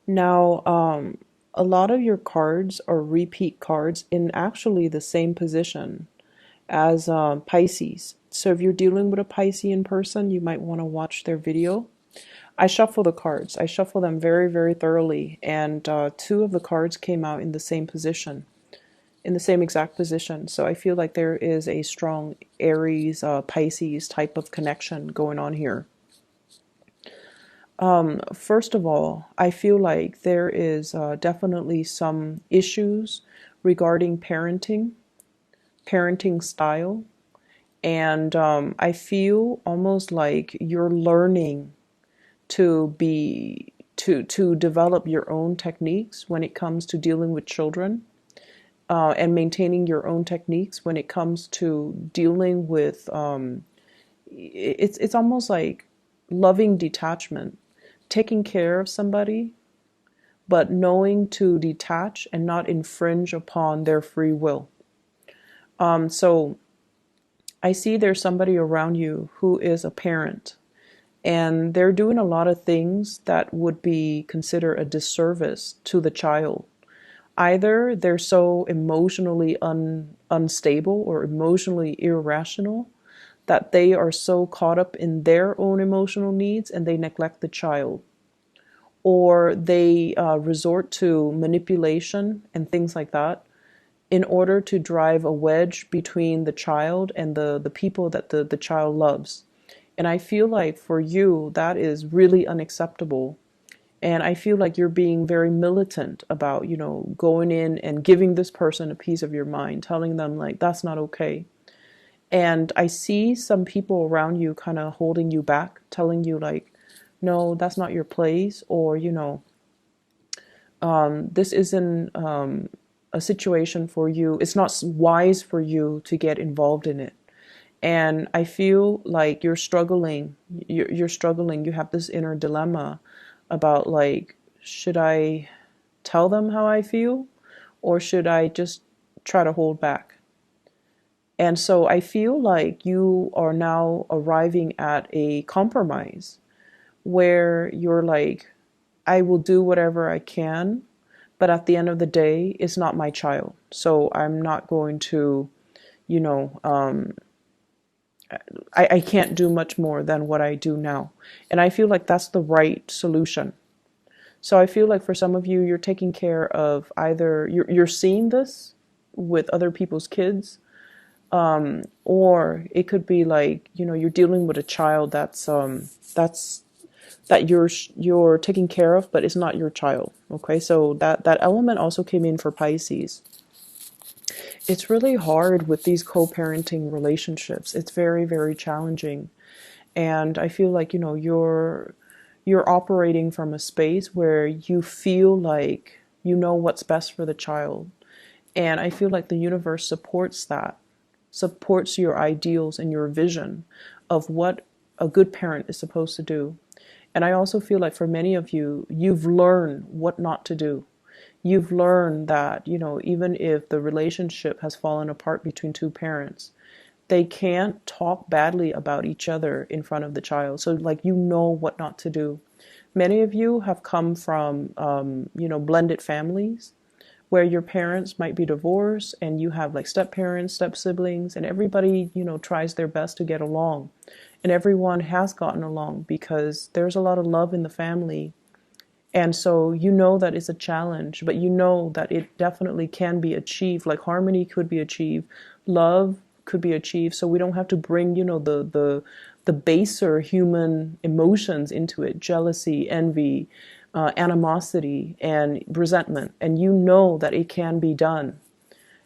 Now, a lot of your cards are repeat cards in actually the same position as Pisces. So if you're dealing with a Piscean person, you might want to watch their video. I shuffle the cards. I shuffle them very, very thoroughly, and two of the cards came out in the same position, in the same exact position. So I feel like there is a strong Aries, Pisces type of connection going on here. First of all, I feel like there is definitely some issues regarding parenting style, and I feel almost like you're learning to develop your own techniques when it comes to dealing with children, and maintaining your own techniques when it comes to dealing with it's almost like loving detachment, taking care of somebody, but knowing to detach and not infringe upon their free will. So I see there's somebody around you who is a parent, and they're doing a lot of things that would be considered a disservice to the child. Either they're so emotionally unstable or emotionally irrational that they are so caught up in their own emotional needs and they neglect the child, or they resort to manipulation and things like that in order to drive a wedge between the child and the people that the child loves. And I feel like for you, that is really unacceptable. And I feel like you're being very militant about, going in and giving this person a piece of your mind, telling them, like, that's not okay. And I see some people around you kind of holding you back, telling you, like, no, that's not your place, or, this isn't a situation for you. It's not wise for you to get involved in it. And I feel like you're struggling. You're struggling. You have this inner dilemma about, like, should I tell them how I feel, or should I just try to hold back? And so I feel like you are now arriving at a compromise where you're like, I will do whatever I can, but at the end of the day, it's not my child. So I'm not going to, you know, um, I can't do much more than what I do now. And I feel like that's the right solution. So I feel like for some of you, you're taking care of either you're seeing this with other people's kids, or it could be like, you're dealing with a child that's that you're taking care of, but it's not your child. Okay, so that element also came in for Pisces. It's really hard with these co-parenting relationships. It's very, very challenging. And I feel like, you're operating from a space where you feel like you know what's best for the child. And I feel like the universe supports that, supports your ideals and your vision of what a good parent is supposed to do. And I also feel like for many of you, you've learned what not to do. You've learned that, even if the relationship has fallen apart between two parents, they can't talk badly about each other in front of the child. So, like, what not to do. Many of you have come from, blended families where your parents might be divorced and you have like step parents, step siblings, and everybody, tries their best to get along. And everyone has gotten along because there's a lot of love in the family. And so that it's a challenge, but that it definitely can be achieved. Like harmony could be achieved, love could be achieved. So we don't have to bring, the baser human emotions into it: jealousy, envy, animosity, and resentment. And that it can be done.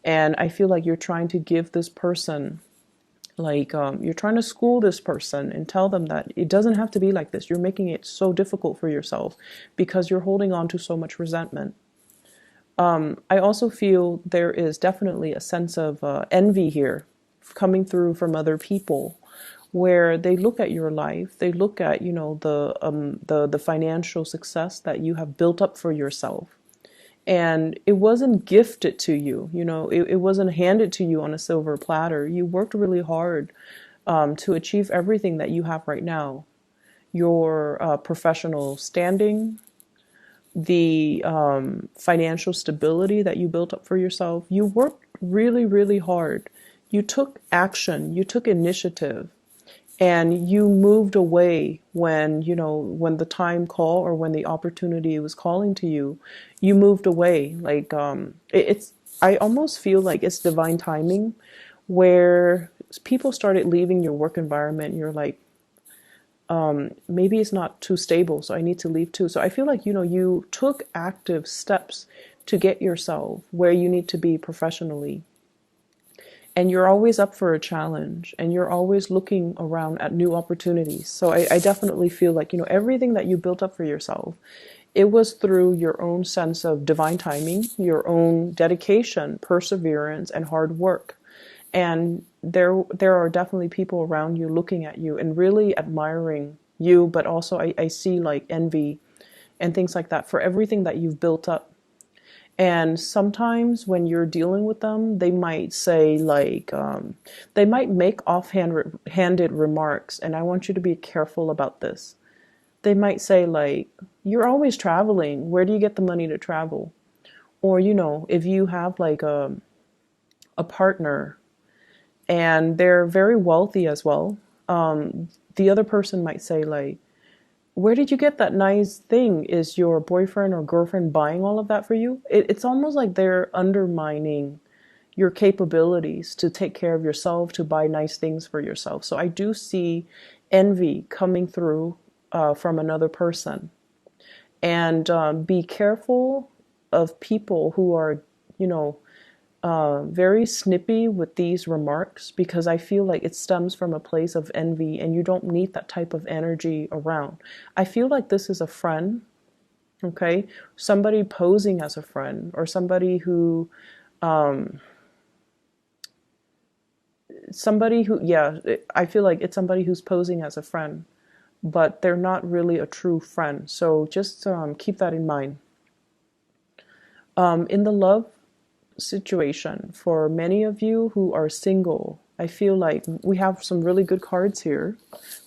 And I feel like you're trying to give this person, like, you're trying to school this person and tell them that it doesn't have to be like this. You're making it so difficult for yourself because you're holding on to so much resentment. I also feel there is definitely a sense of envy here coming through from other people, where they look at your life, they look at, the financial success that you have built up for yourself, and it wasn't gifted to you. It wasn't handed to you on a silver platter. You worked really hard to achieve everything that you have right now. Your professional standing, the financial stability that you built up for yourself. You worked really, really hard. You took action, you took initiative, and you moved away when, when the time called or when the opportunity was calling to you. You moved away. Like, it's, I almost feel like it's divine timing where people started leaving your work environment. You're like, maybe it's not too stable, so I need to leave too. So I feel like, you took active steps to get yourself where you need to be professionally. And you're always up for a challenge, and you're always looking around at new opportunities. So I definitely feel like, everything that you built up for yourself, it was through your own sense of divine timing, your own dedication, perseverance, and hard work. And there are definitely people around you looking at you and really admiring you, but also I see like envy and things like that for everything that you've built up. And sometimes when you're dealing with them, they might say like, they might make offhanded remarks, and I want you to be careful about this. They might say like, you're always traveling. Where do you get the money to travel? Or, if you have like a partner and they're very wealthy as well, the other person might say like, where did you get that nice thing? Is your boyfriend or girlfriend buying all of that for you? It's almost like they're undermining your capabilities to take care of yourself, to buy nice things for yourself. So I do see envy coming through from another person. And be careful of people who are, very snippy with these remarks, because I feel like it stems from a place of envy and you don't need that type of energy around. I feel like this is a friend, okay? Somebody posing as a friend, or yeah, I feel like it's somebody who's posing as a friend, but they're not really a true friend. So just keep that in mind. In the love situation, for many of you who are single, I feel like we have some really good cards here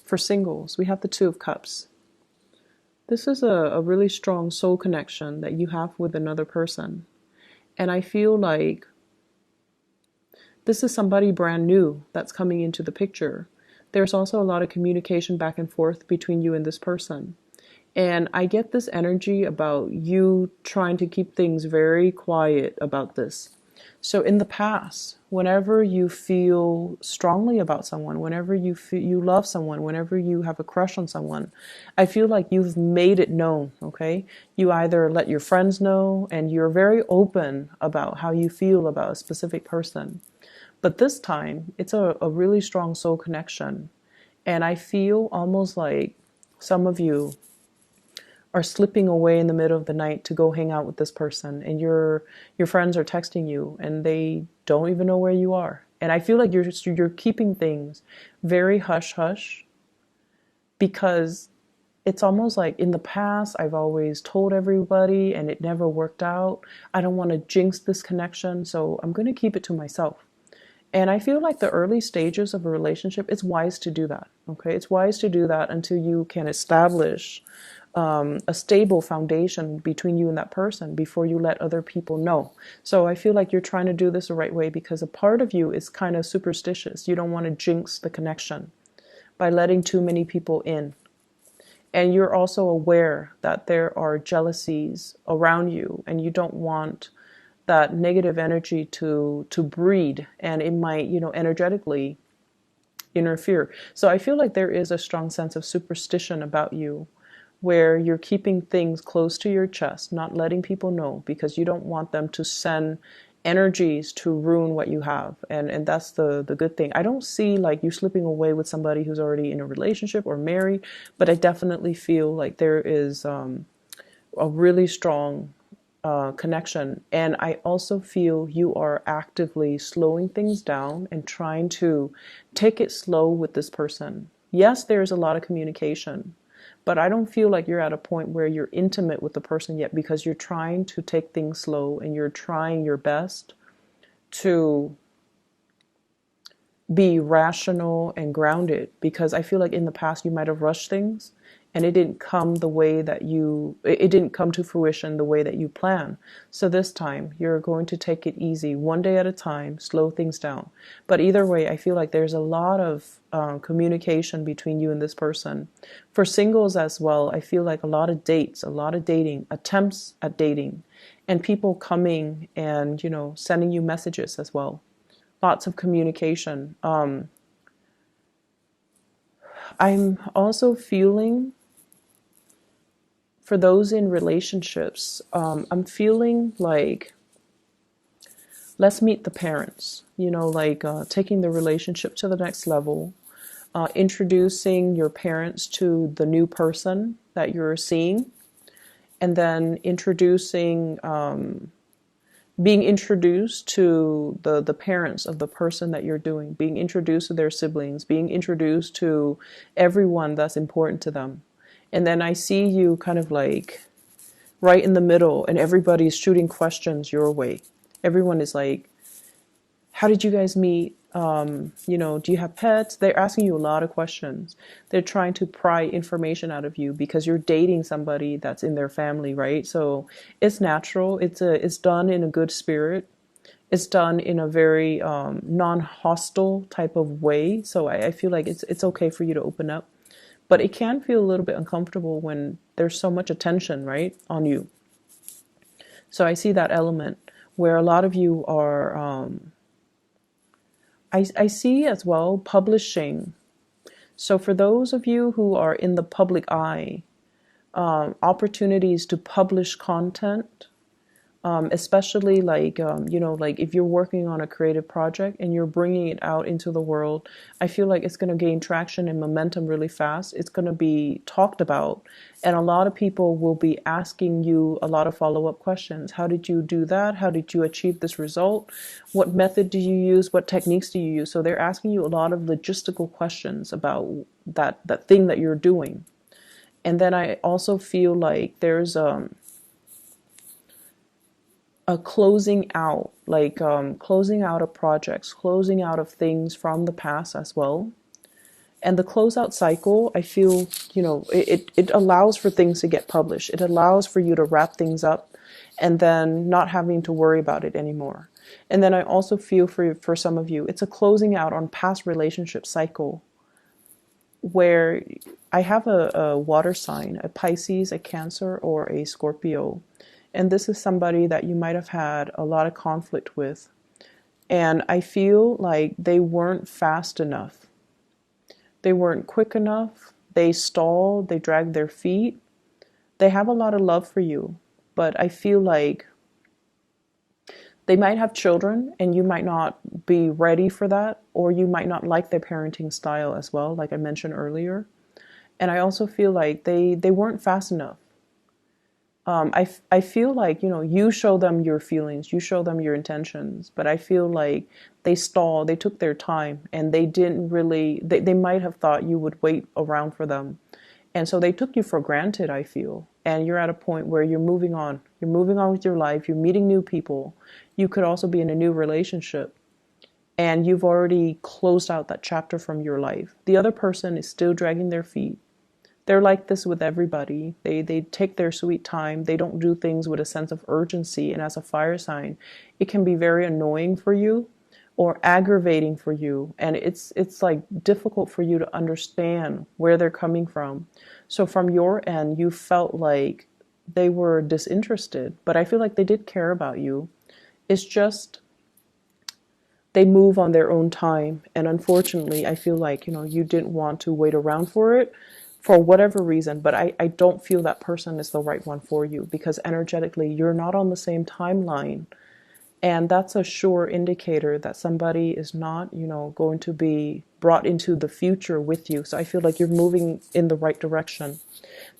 for singles. We have the Two of Cups. This is a really strong soul connection that you have with another person. And I feel like this is somebody brand new that's coming into the picture. There's also a lot of communication back and forth between you and this person. And I get this energy about you trying to keep things very quiet about this. So in the past, whenever you feel strongly about someone, whenever you feel you love someone, whenever you have a crush on someone, I feel like you've made it known, okay? You either let your friends know, and you're very open about how you feel about a specific person. But this time, it's a really strong soul connection. And I feel almost like some of you are slipping away in the middle of the night to go hang out with this person, and your friends are texting you and they don't even know where you are. And I feel like you're keeping things very hush hush, because it's almost like in the past I've always told everybody and it never worked out. I don't want to jinx this connection, so I'm going to keep it to myself. And I feel like the early stages of a relationship, it's wise to do that. Okay, it's wise to do that until you can establish a stable foundation between you and that person before you let other people know. So I feel like you're trying to do this the right way, because a part of you is kind of superstitious. You don't want to jinx the connection by letting too many people in. And you're also aware that there are jealousies around you, and you don't want that negative energy to breed, and it might, energetically interfere. So I feel like there is a strong sense of superstition about you, where you're keeping things close to your chest, not letting people know, because you don't want them to send energies to ruin what you have. And that's the good thing. I don't see like you slipping away with somebody who's already in a relationship or married, but I definitely feel like there is a really strong connection. And I also feel you are actively slowing things down and trying to take it slow with this person. Yes, there's a lot of communication, but I don't feel like you're at a point where you're intimate with the person yet, because you're trying to take things slow and you're trying your best to be rational and grounded. Because I feel like in the past you might have rushed things and it didn't come the way that it didn't come to fruition the way that you plan. So this time you're going to take it easy, one day at a time, slow things down. But either way, I feel like there's a lot of communication between you and this person. For singles as well, I feel like a lot of dates, a lot of dating, attempts at dating, and people coming and, sending you messages as well. Lots of communication. I'm also feeling, for those in relationships, I'm feeling like, let's meet the parents, like taking the relationship to the next level, introducing your parents to the new person that you're seeing, and then being introduced to the parents of the person that you're doing, being introduced to their siblings, being introduced to everyone that's important to them. And then I see you kind of like right in the middle, and everybody's shooting questions your way. Everyone is like, how did you guys meet? Do you have pets? They're asking you a lot of questions. They're trying to pry information out of you because you're dating somebody that's in their family, right? So it's natural. It's done in a good spirit. It's done in a very non-hostile type of way. So I feel like it's okay for you to open up. But it can feel a little bit uncomfortable when there's so much attention, right, on you. So I see that element where a lot of you are, I see as well publishing. So for those of you who are in the public eye, opportunities to publish content, especially like, like if you're working on a creative project and you're bringing it out into the world, I feel like it's going to gain traction and momentum really fast. It's going to be talked about, and a lot of people will be asking you a lot of follow-up questions. How did you do that? How did you achieve this result? What method do you use? What techniques do you use? So they're asking you a lot of logistical questions about that thing that you're doing. And then I also feel like there's a closing out, like closing out of projects, closing out of things from the past as well. And the closeout cycle, I feel, it allows for things to get published. It allows for you to wrap things up and then not having to worry about it anymore. And then I also feel for some of you, it's a closing out on past relationship cycle where I have a water sign, a Pisces, a Cancer, or a Scorpio. And this is somebody that you might have had a lot of conflict with. And I feel like they weren't fast enough. They weren't quick enough. They stalled. They dragged their feet. They have a lot of love for you. But I feel like they might have children and you might not be ready for that. Or you might not like their parenting style as well, like I mentioned earlier. And I also feel like they weren't fast enough. I feel like, you show them your feelings, you show them your intentions, but I feel like they stalled, they took their time, and they didn't really, they might have thought you would wait around for them. And so they took you for granted, I feel. And you're at a point where you're moving on. You're moving on with your life, you're meeting new people. You could also be in a new relationship. And you've already closed out that chapter from your life. The other person is still dragging their feet. They're like this with everybody. They take their sweet time. They don't do things with a sense of urgency. And as a fire sign, it can be very annoying for you or aggravating for you. And it's like difficult for you to understand where they're coming from. So from your end, you felt like they were disinterested, but I feel like they did care about you. It's just they move on their own time. And unfortunately, I feel like, you didn't want to wait around for it, for whatever reason, but I don't feel that person is the right one for you because energetically you're not on the same timeline. And that's a sure indicator that somebody is not, going to be brought into the future with you. So I feel like you're moving in the right direction.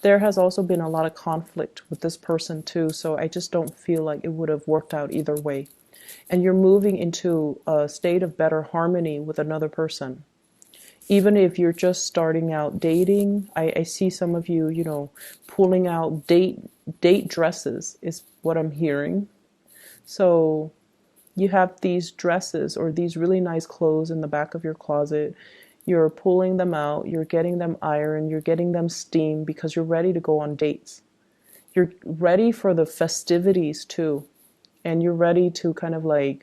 There has also been a lot of conflict with this person too. So I just don't feel like it would have worked out either way. And you're moving into a state of better harmony with another person. Even if you're just starting out dating, I see some of you, pulling out date dresses is what I'm hearing. So you have these dresses or these really nice clothes in the back of your closet. You're pulling them out, you're getting them iron, you're getting them steam because you're ready to go on dates. You're ready for the festivities too. And you're ready to kind of like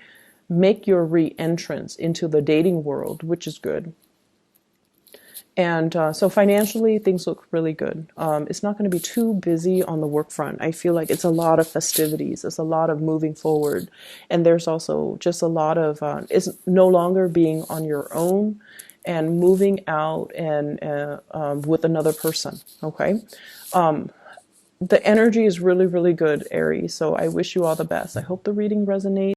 make your re-entrance into the dating world, which is good. And so financially, things look really good. It's not going to be too busy on the work front. I feel like it's a lot of festivities. It's a lot of moving forward. And there's also just a lot of, it's no longer being on your own and moving out and with another person, okay? The energy is really, really good, Aries. So I wish you all the best. I hope the reading resonates.